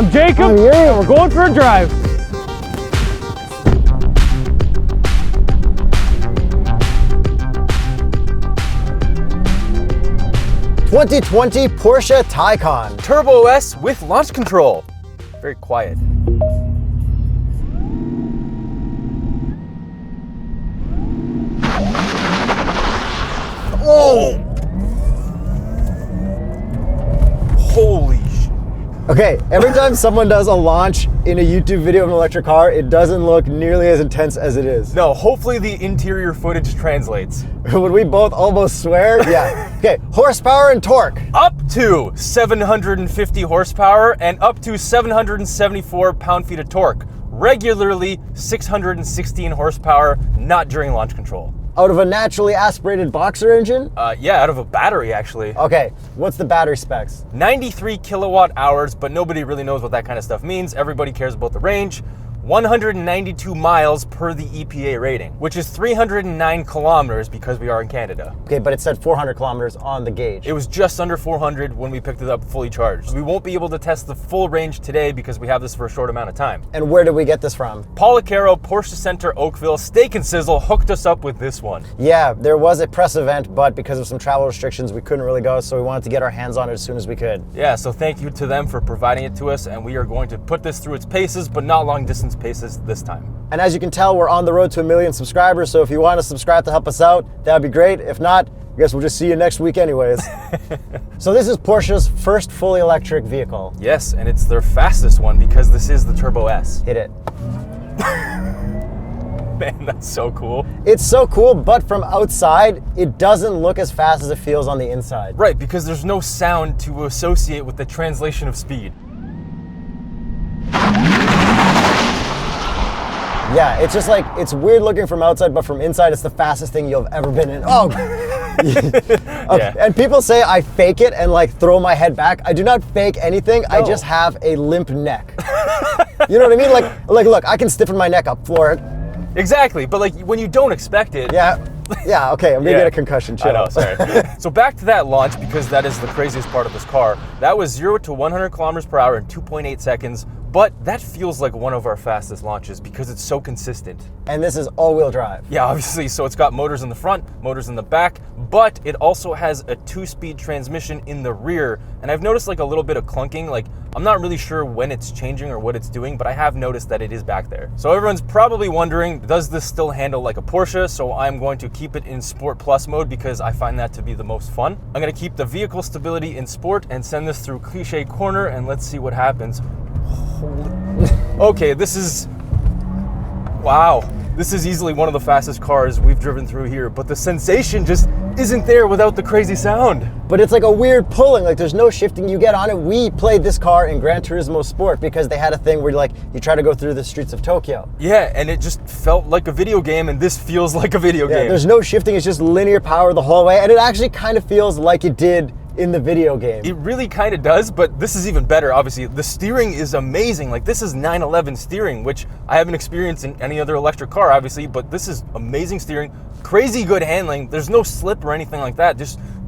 I'm Jacob, and we're going for a drive. '20 Porsche Taycan Turbo S with launch control. Very quiet. Oh! Holy shit. Okay, every time someone does a launch in a YouTube video of an electric car, it doesn't look nearly as intense as it is. No, hopefully the interior footage translates. Would we both almost swear? Yeah. Okay, horsepower and torque. Up to 750 horsepower and up to 774 pound-feet of torque. Regularly 616 horsepower, not during launch control. Out of a naturally aspirated boxer engine? Yeah, out of a battery actually. Okay, what's the battery specs? 93 kilowatt hours, but nobody really knows what that kind of stuff means. Everybody cares about the range. 192 miles per the EPA rating, which is 309 kilometers because we are in Canada. Okay, but it said 400 kilometers on the gauge. It was just under 400 when we picked it up fully charged. We won't be able to test the full range today because we have this for a short amount of time. And where did we get this from? Policaro, Porsche Center, Oakville, Steak and Sizzle hooked us up with this one. Yeah, there was a press event, but because of some travel restrictions, we couldn't really go, so we wanted to get our hands on it as soon as we could. Yeah, so thank you to them for providing it to us, and we are going to put this through its paces, but not long distance paces this time. And as you can tell, we're on the road to 1 million subscribers, so if you want to subscribe to help us out, that would be great. If not, I guess we'll just see you next week anyways. So this is Porsche's first fully electric vehicle. Yes, and it's their fastest one because this is the Turbo S. Hit it. Man, that's so cool. It's so cool, but from outside, it doesn't look as fast as it feels on the inside. Right, because there's no sound to associate with the translation of speed. Yeah, it's just like, it's weird looking from outside, but from inside, it's the fastest thing you've ever been in. Oh! Okay. Yeah. And people say I fake it and like throw my head back. I do not fake anything. No. I just have a limp neck. You know what I mean? Like, look, I can stiffen my neck up, floor it. Exactly, but like when you don't expect it. Yeah, okay, I'm gonna get a concussion, chill. I know, sorry. So back to that launch, because that is the craziest part of this car. That was 0 to 100 kilometers per hour in 2.8 seconds, but that feels like one of our fastest launches because it's so consistent. And this is all-wheel drive. Yeah, obviously, so it's got motors in the front, motors in the back, but it also has a 2-speed transmission in the rear, and I've noticed like a little bit of clunking. Like, I'm not really sure when it's changing or what it's doing, but I have noticed that it is back there. So everyone's probably wondering, does this still handle like a Porsche? So I'm going to keep it in Sport Plus mode because I find that to be the most fun. I'm gonna keep the vehicle stability in Sport and send this through Cliche Corner, and let's see what happens. Okay, this is, wow. This is easily one of the fastest cars we've driven through here, but the sensation just isn't there without the crazy sound. But it's like a weird pulling, like there's no shifting. You get on it. We played this car in Gran Turismo Sport because they had a thing where like you try to go through the streets of Tokyo. Yeah, and it just felt like a video game, and this feels like a video game. There's no shifting, it's just linear power the whole way, and it actually kind of feels like it did in the video game. It really kind of does, but this is even better, obviously. The steering is amazing. Like, this is 911 steering, which I haven't experienced in any other electric car, obviously, but this is amazing steering, crazy good handling. There's no slip or anything like that.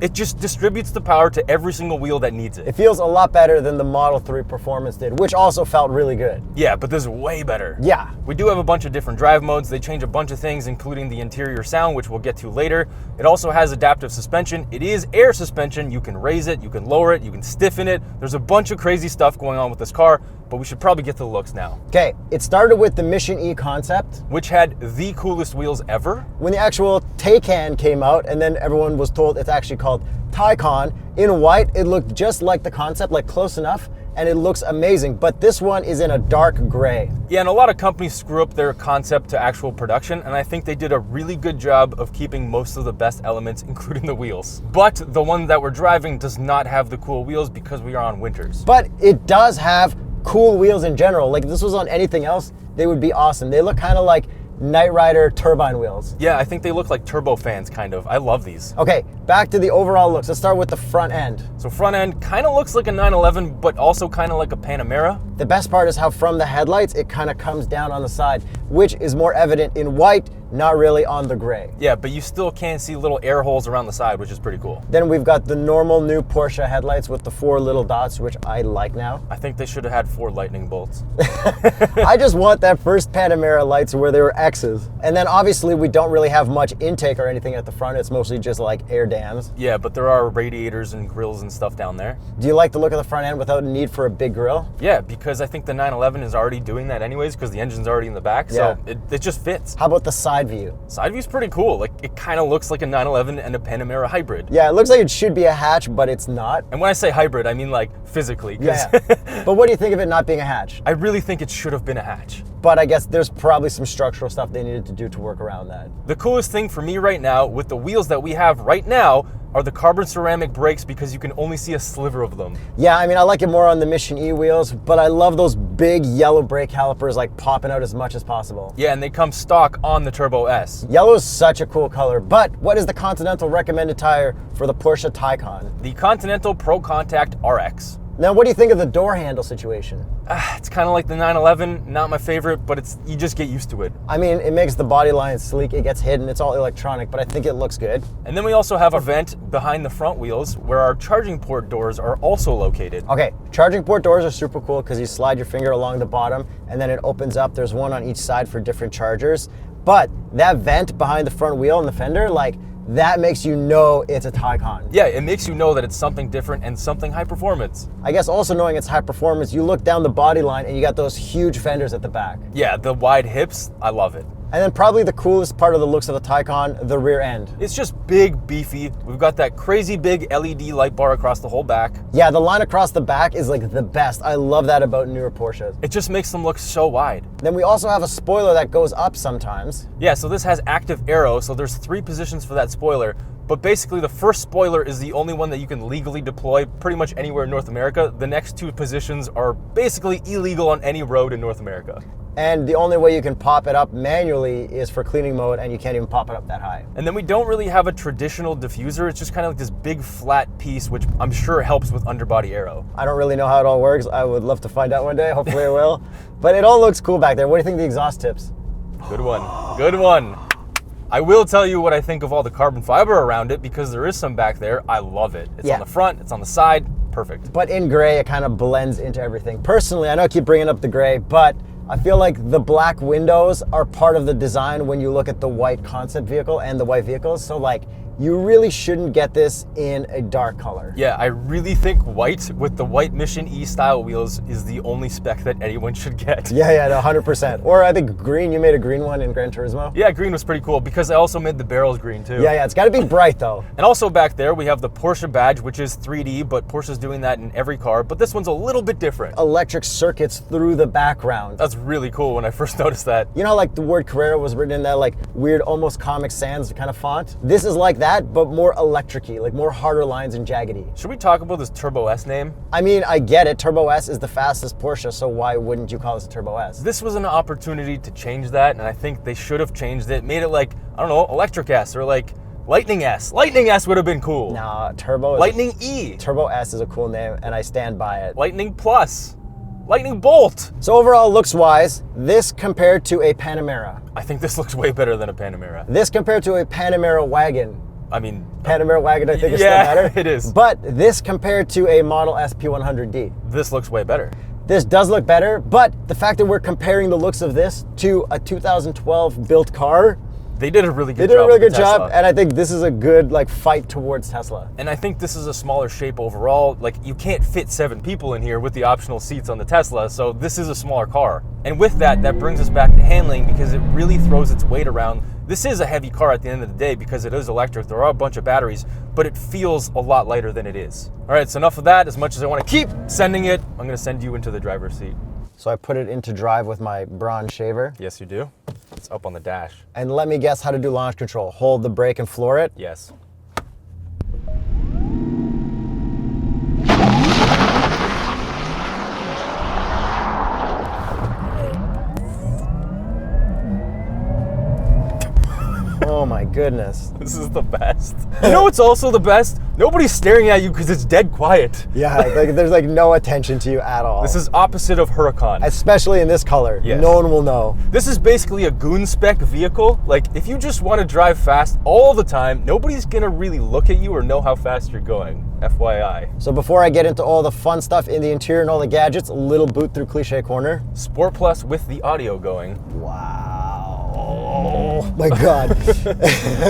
It just distributes the power to every single wheel that needs it. It feels a lot better than the Model 3 Performance did, which also felt really good. Yeah, but this is way better. Yeah. We do have a bunch of different drive modes. They change a bunch of things, including the interior sound, which we'll get to later. It also has adaptive suspension. It is air suspension. You can raise it, you can lower it, you can stiffen it. There's a bunch of crazy stuff going on with this car, but we should probably get to the looks now. Okay, it started with the Mission E concept, which had the coolest wheels ever. When the actual Taycan came out, and then everyone was told it's actually called Taycan, in white, it looked just like the concept, like close enough, and it looks amazing, but this one is in a dark gray. Yeah, and a lot of companies screw up their concept to actual production, and I think they did a really good job of keeping most of the best elements, including the wheels. But the one that we're driving does not have the cool wheels because we are on winters. But it does have cool wheels in general. Like, if this was on anything else, they would be awesome. They look kind of like Knight Rider turbine wheels. Yeah, I think they look like turbo fans, kind of. I love these. Okay, back to the overall looks. Let's start with the front end. So front end kind of looks like a 911, but also kind of like a Panamera. The best part is how from the headlights, it kind of comes down on the side, which is more evident in white not really on the gray. Yeah, but you still can see little air holes around the side, which is pretty cool. Then we've got the normal new Porsche headlights with the 4 little dots, which I like now. I think they should have had 4 lightning bolts. I just want that first Panamera lights where they were X's. And then obviously we don't really have much intake or anything at the front. It's mostly just like air dams. Yeah, but there are radiators and grills and stuff down there. Do you like the look of the front end without a need for a big grill? Yeah, because I think the 911 is already doing that anyways because the engine's already in the back, so it just fits. How about the side view? Side view's pretty cool. Like, it kind of looks like a 911 and a Panamera hybrid. Yeah, it looks like it should be a hatch, but it's not. And when I say hybrid, I mean like physically. Yeah. But what do you think of it not being a hatch? I really think it should have been a hatch. But I guess there's probably some structural stuff they needed to do to work around that. The coolest thing for me right now with the wheels that we have right now are the carbon ceramic brakes because you can only see a sliver of them. Yeah, I mean, I like it more on the Mission E wheels, but I love those big yellow brake calipers like popping out as much as possible. Yeah, and they come stock on the Turbo S. Yellow is such a cool color, but what is the Continental recommended tire for the Porsche Taycan? The Continental Pro Contact RX. Now, what do you think of the door handle situation? It's kind of like the 911, not my favorite, but you just get used to it. I mean, it makes the body line sleek, it gets hidden, it's all electronic, but I think it looks good. And then we also have a vent behind the front wheels where our charging port doors are also located. Okay, charging port doors are super cool because you slide your finger along the bottom and then it opens up. There's one on each side for different chargers. But that vent behind the front wheel and the fender, like, that makes you know it's a Taycan. Yeah, it makes you know that it's something different and something high performance. I guess also knowing it's high performance, you look down the body line and you got those huge fenders at the back. Yeah, the wide hips, I love it. And then probably the coolest part of the looks of the Taycan, the rear end. It's just big, beefy. We've got that crazy big LED light bar across the whole back. Yeah, the line across the back is like the best. I love that about newer Porsches. It just makes them look so wide. Then we also have a spoiler that goes up sometimes. Yeah, so this has active aero, so there's 3 positions for that spoiler. But basically the first spoiler is the only one that you can legally deploy pretty much anywhere in North America. The next 2 positions are basically illegal on any road in North America. And the only way you can pop it up manually is for cleaning mode, and you can't even pop it up that high. And then we don't really have a traditional diffuser. It's just kind of like this big flat piece, which I'm sure helps with underbody aero. I don't really know how it all works. I would love to find out one day. Hopefully I will. But it all looks cool back there. What do you think of the exhaust tips? Good one. Good one. I will tell you what I think of all the carbon fiber around it because there is some back there. I love it. It's on the front, it's on the side, perfect. But in gray, it kind of blends into everything. Personally, I know I keep bringing up the gray, but I feel like the black windows are part of the design when you look at the white concept vehicle and the white vehicles. So like, you really shouldn't get this in a dark color. Yeah, I really think white with the white Mission E style wheels is the only spec that anyone should get. Yeah, no, 100%. Or I think green, you made a green one in Gran Turismo. Yeah, green was pretty cool because I also made the barrels green too. Yeah, it's gotta be bright though. And also back there, we have the Porsche badge, which is 3D, but Porsche's doing that in every car, but this one's a little bit different. Electric circuits through the background. That's really cool when I first noticed that. You know, like the word Carrera was written in that like weird, almost Comic Sans kind of font? This is like that, but more electric-y, like more harder lines and jaggedy. Should we talk about this Turbo S name? I mean, I get it. Turbo S is the fastest Porsche, so why wouldn't you call this a Turbo S? This was an opportunity to change that, and I think they should have changed it. Made it like, I don't know, Electric S or like Lightning S. Lightning S would have been cool. Nah, Turbo. Lightning E. Turbo S is a cool name, and I stand by it. Lightning Plus. Lightning Bolt. So overall, looks-wise, this compared to a Panamera. I think this looks way better than a Panamera. This compared to a Panamera wagon. I mean, Panamera wagon, I think, is still better. It is. But this compared to a Model S P100D. This looks way better. This does look better, but the fact that we're comparing the looks of this to a 2012 built car, they did a really good job. They did a really good job, and I think this is a good like fight towards Tesla. And I think this is a smaller shape overall. Like, you can't fit 7 people in here with the optional seats on the Tesla, so this is a smaller car. And with that, that brings us back to handling because it really throws its weight around. This is a heavy car at the end of the day because it is electric. There are a bunch of batteries, but it feels a lot lighter than it is. All right, so enough of that. As much as I want to keep sending it, I'm going to send you into the driver's seat. So I put it into drive with my Braun shaver. Yes, you do. It's up on the dash. And let me guess how to do launch control. Hold the brake and floor it? Yes. Oh my goodness. This is the best. You know what's also the best? Nobody's staring at you because it's dead quiet. Yeah, like, there's like no attention to you at all. This is opposite of Huracan. Especially in this color. Yes. No one will know. This is basically a goon spec vehicle. Like, if you just want to drive fast all the time, nobody's gonna really look at you or know how fast you're going. FYI. So before I get into all the fun stuff in the interior and all the gadgets, a little boot through Cliche Corner. Sport Plus with the audio going. Wow. Oh my God.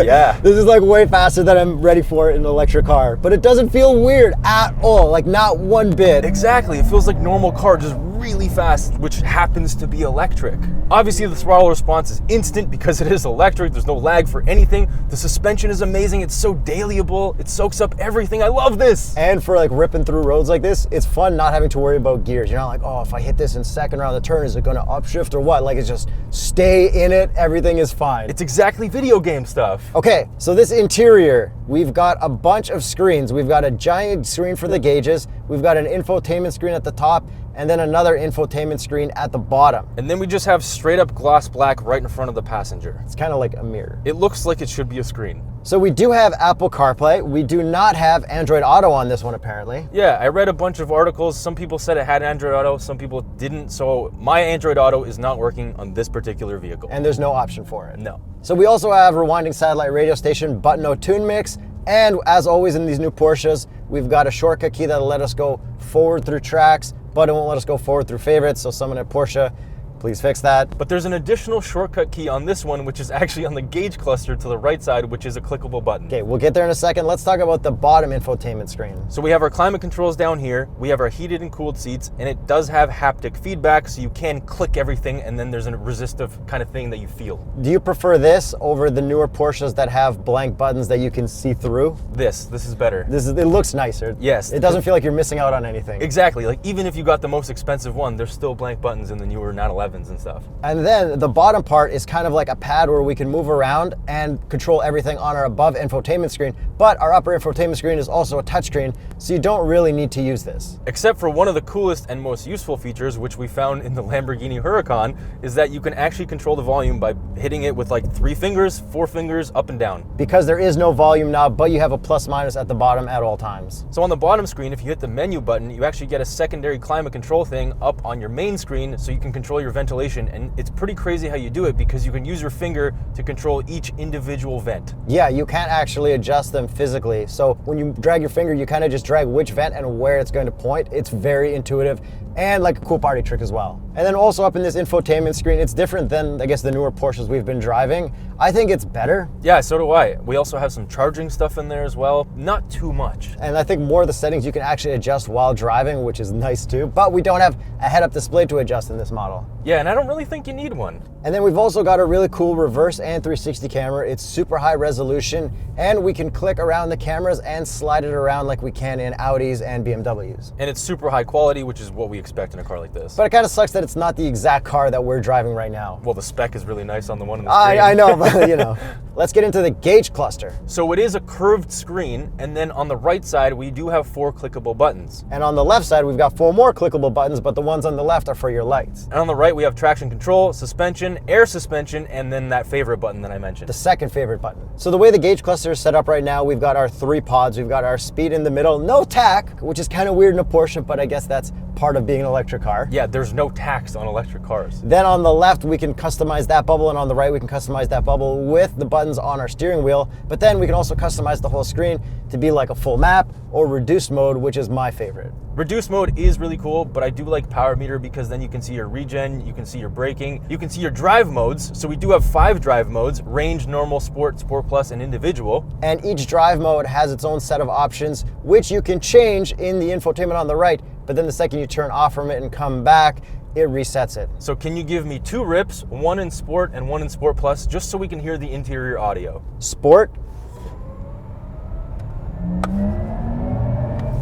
Yeah. This is like way faster than I'm ready for in an electric car. But it doesn't feel weird at all. Like not one bit. Exactly. It feels like normal car, just really fast, which happens to be electric. Obviously, the throttle response is instant because it is electric. There's no lag for anything. The suspension is amazing. It's so dailyable. It soaks up everything. I love this. And for like ripping through roads like this, it's fun not having to worry about gears. You're not like, oh, if I hit this in second around the turn, is it going to upshift or what? Like, it's just stay in it. Everything is fine. It's exactly video game stuff. Okay, so this interior, we've got a bunch of screens. We've got a giant screen for the gauges. We've got an infotainment screen at the top, and then another infotainment screen at the bottom. And then we just have straight up gloss black right in front of the passenger. It's kind of like a mirror. It looks like it should be a screen. So we do have Apple CarPlay. We do not have Android Auto on this one, apparently. Yeah, I read a bunch of articles. Some people said it had Android Auto, some people didn't. So my Android Auto is not working on this particular vehicle. And there's no option for it. No. So we also have rewinding satellite radio station, button no tune mix, and as always in these new Porsches, we've got a shortcut key that'll let us go forward through tracks, but it won't let us go forward through favorites. So someone at Porsche, please fix that. But there's an additional shortcut key on this one, which is actually on the gauge cluster to the right side, which is a clickable button. Okay, we'll get there in a second. Let's talk about the bottom infotainment screen. So we have our climate controls down here, we have our heated and cooled seats, and it does have haptic feedback, so you can click everything, and then there's a resistive kind of thing that you feel. Do you prefer this over the newer Porsches that have blank buttons that you can see through? This is better. It looks nicer. Yes. It doesn't feel like you're missing out on anything. Exactly, like even if you got the most expensive one, there's still blank buttons in the newer 911s and stuff. And then the bottom part is kind of like a pad where we can move around and control everything on our above infotainment screen, but our upper infotainment screen is also a touchscreen, so you don't really need to use this. Except for one of the coolest and most useful features, which we found in the Lamborghini Huracan, is that you can actually control the volume by hitting it with like 3 fingers, 4 fingers, up and down. Because there is no volume knob, but you have a plus minus at the bottom at all times. So on the bottom screen, if you hit the menu button, you actually get a secondary climate control thing up on your main screen so you can control your ventilation, and it's pretty crazy how you do it because you can use your finger to control each individual vent. Yeah, you can't actually adjust them physically. So when you drag your finger, you kind of just drag which vent and where it's going to point. It's very intuitive and like a cool party trick as well. And then also up in this infotainment screen, it's different than, I guess, the newer Porsches we've been driving. I think it's better. Yeah, so do I. We also have some charging stuff in there as well. Not too much. And I think more of the settings you can actually adjust while driving, which is nice too. But we don't have a head-up display to adjust in this model. Yeah, and I don't really think you need one. And then we've also got a really cool reverse and 360 camera. It's super high resolution, and we can click around the cameras and slide it around like we can in Audis and BMWs. And it's super high quality, which is what we expect in a car like this. But it kind of sucks that it's not the exact car that we're driving right now. Well, the spec is really nice on the one in the screen. I know, but you know. Let's get into the gauge cluster. So it is a curved screen, and then on the right side, we do have 4 clickable buttons. And on the left side, we've got 4 more clickable buttons, but the ones on the left are for your lights. And on the right, we have traction control, suspension, air suspension, and then that favorite button that I mentioned. The second favorite button. So the way the gauge cluster is set up right now, we've got our 3 pods. We've got our speed in the middle, no tack, which is kind of weird in a Porsche, but I guess that's part of being an electric car. Yeah, there's no tax on electric cars. Then on the left, we can customize that bubble, and on the right, we can customize that bubble with the buttons on our steering wheel. But then we can also customize the whole screen to be like a full map or reduced mode, which is my favorite. Reduced mode is really cool, but I do like power meter because then you can see your regen, you can see your braking, you can see your drive modes. So we do have 5 drive modes: range, normal, sport, sport plus, and individual. And each drive mode has its own set of options, which you can change in the infotainment on the right. But then the second you turn off from it and come back, it resets it. So can you give me 2 rips, 1 in sport and 1 in sport plus, just so we can hear the interior audio? Sport.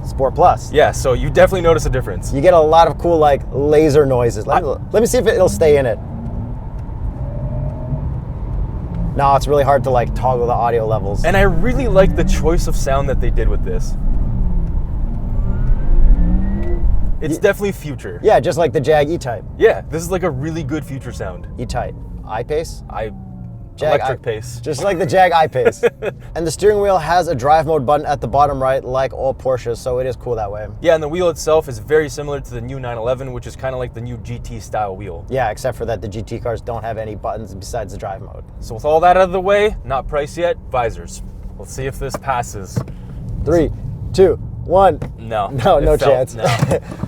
Sport Plus. Yeah, so you definitely notice a difference. You get a lot of cool like laser noises. Let me see if it'll stay in it. No, it's really hard to like toggle the audio levels. And I really like the choice of sound that they did with this. It's definitely future. Yeah, just like the Jag E-Type. Yeah, this is like a really good future sound. E-Type. I-Pace? Electric pace. Just like the Jag I-Pace. And the steering wheel has a drive mode button at the bottom right, like all Porsches, so it is cool that way. Yeah, and the wheel itself is very similar to the new 911, which is kind of like the new GT style wheel. Yeah, except for that the GT cars don't have any buttons besides the drive mode. So with all that out of the way, not priced yet, visors. Let's see if this passes. 3, 2, 1. No chance. No.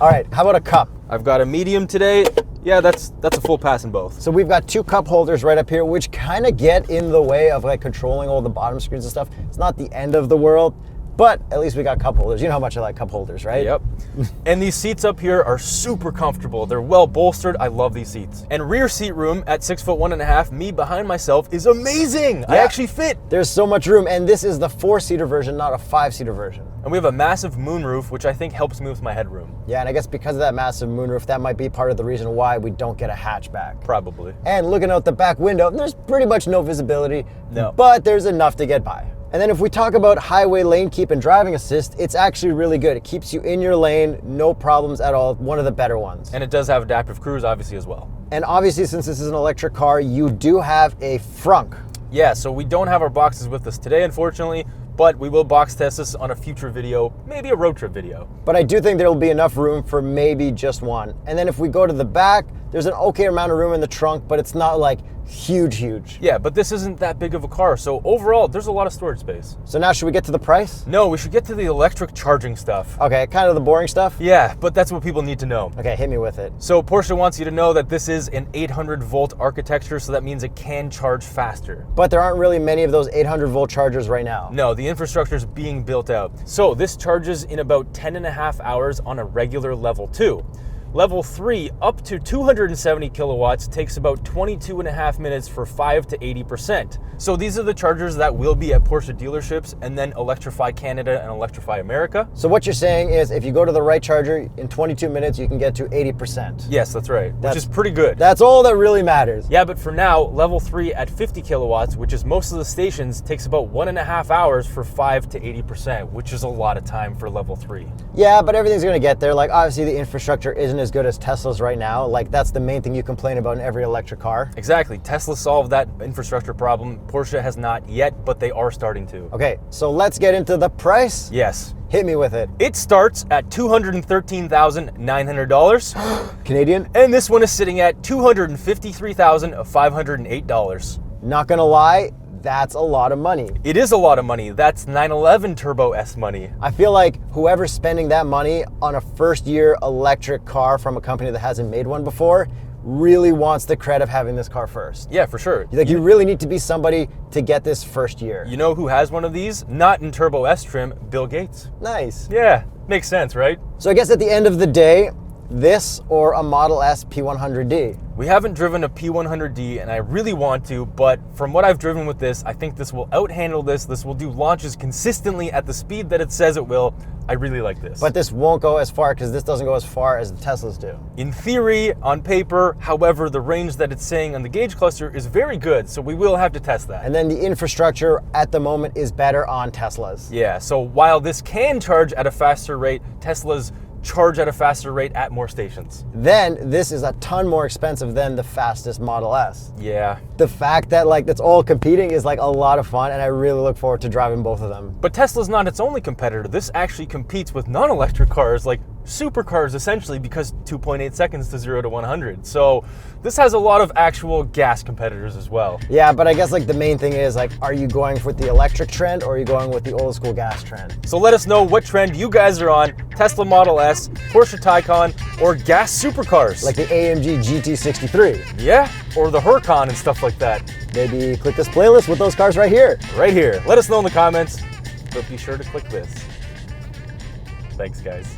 All right, how about a cup? I've got a medium today. Yeah, that's a full pass in both. So we've got 2 cup holders right up here, which kind of get in the way of like controlling all the bottom screens and stuff. It's not the end of the world, but at least we got cup holders. You know how much I like cup holders, right? Yep. And these seats up here are super comfortable. They're well bolstered. I love these seats. And rear seat room at 6'1.5", me behind myself is amazing. Yeah. I actually fit. There's so much room, and this is the 4-seater version, not a 5-seater version. And we have a massive moonroof, which I think helps me with my headroom. Yeah, and I guess because of that massive moonroof, that might be part of the reason why we don't get a hatchback. Probably. And looking out the back window, there's pretty much no visibility, no, but there's enough to get by. And then if we talk about highway lane keep and driving assist, it's actually really good. It keeps you in your lane, no problems at all. One of the better ones. And it does have adaptive cruise, obviously, as well. And obviously, since this is an electric car, you do have a frunk. Yeah, so we don't have our boxes with us today, unfortunately, but we will box test this on a future video, maybe a road trip video. But I do think there will be enough room for maybe just one. And then if we go to the back, there's an okay amount of room in the trunk, but it's not like huge. Yeah, but this isn't that big of a car, so overall, there's a lot of storage space. So now should we get to the price? No, we should get to the electric charging stuff. Okay, kind of the boring stuff? Yeah, but that's what people need to know. Okay, hit me with it. So Porsche wants you to know that this is an 800-volt architecture, so that means it can charge faster. But there aren't really many of those 800-volt chargers right now. No, the infrastructure is being built out. So this charges in about 10.5 hours on a regular level 2. Level 3, up to 270 kilowatts, takes about 22.5 minutes for 5 to 80%. So these are the chargers that will be at Porsche dealerships and then Electrify Canada and Electrify America. So what you're saying is if you go to the right charger, in 22 minutes, you can get to 80%. Yes, that's right, which is pretty good. That's all that really matters. Yeah, but for now, level 3 at 50 kilowatts, which is most of the stations, takes about 1.5 hours for 5 to 80%, which is a lot of time for level 3. Yeah, but everything's gonna get there. Like obviously the infrastructure isn't as good as Tesla's right now. Like that's the main thing you complain about in every electric car. Exactly. Tesla solved that infrastructure problem. Porsche has not yet, but they are starting to. Okay, so let's get into the price. Yes. Hit me with it. It starts at $213,900. Canadian. And this one is sitting at $253,508. Not gonna lie, that's a lot of money. It is a lot of money. That's 911 Turbo S money. I feel like whoever's spending that money on a first-year electric car from a company that hasn't made one before really wants the credit of having this car first. Yeah, for sure. Like you really need to be somebody to get this first year. You know who has one of these? Not in Turbo S trim, Bill Gates. Nice. Yeah, makes sense, right? So I guess at the end of the day, this or a Model S P100D. We haven't driven a P100D and I really want to, but from what I've driven with this, I think this will outhandle this. This will do launches consistently at the speed that it says it will. I really like this. But this won't go as far because this doesn't go as far as the Teslas do. In theory, on paper, however, the range that it's saying on the gauge cluster is very good, so we will have to test that. And then the infrastructure at the moment is better on Teslas. Yeah, so while this can charge at a faster rate, Teslas charge at a faster rate at more stations. Then this is a ton more expensive than the fastest Model S. Yeah. The fact that like that's all competing is like a lot of fun, and I really look forward to driving both of them. But Tesla's not its only competitor. This actually competes with non-electric cars like supercars essentially, because 2.8 seconds to 0 to 100. So this has a lot of actual gas competitors as well. Yeah, but I guess like the main thing is like, are you going with the electric trend or are you going with the old school gas trend? So let us know what trend you guys are on: Tesla Model S, Porsche Taycan, or gas supercars. Like the AMG GT63. Yeah, or the Huracan and stuff like that. Maybe click this playlist with those cars right here. Right here. Let us know in the comments, but be sure to click this. Thanks, guys.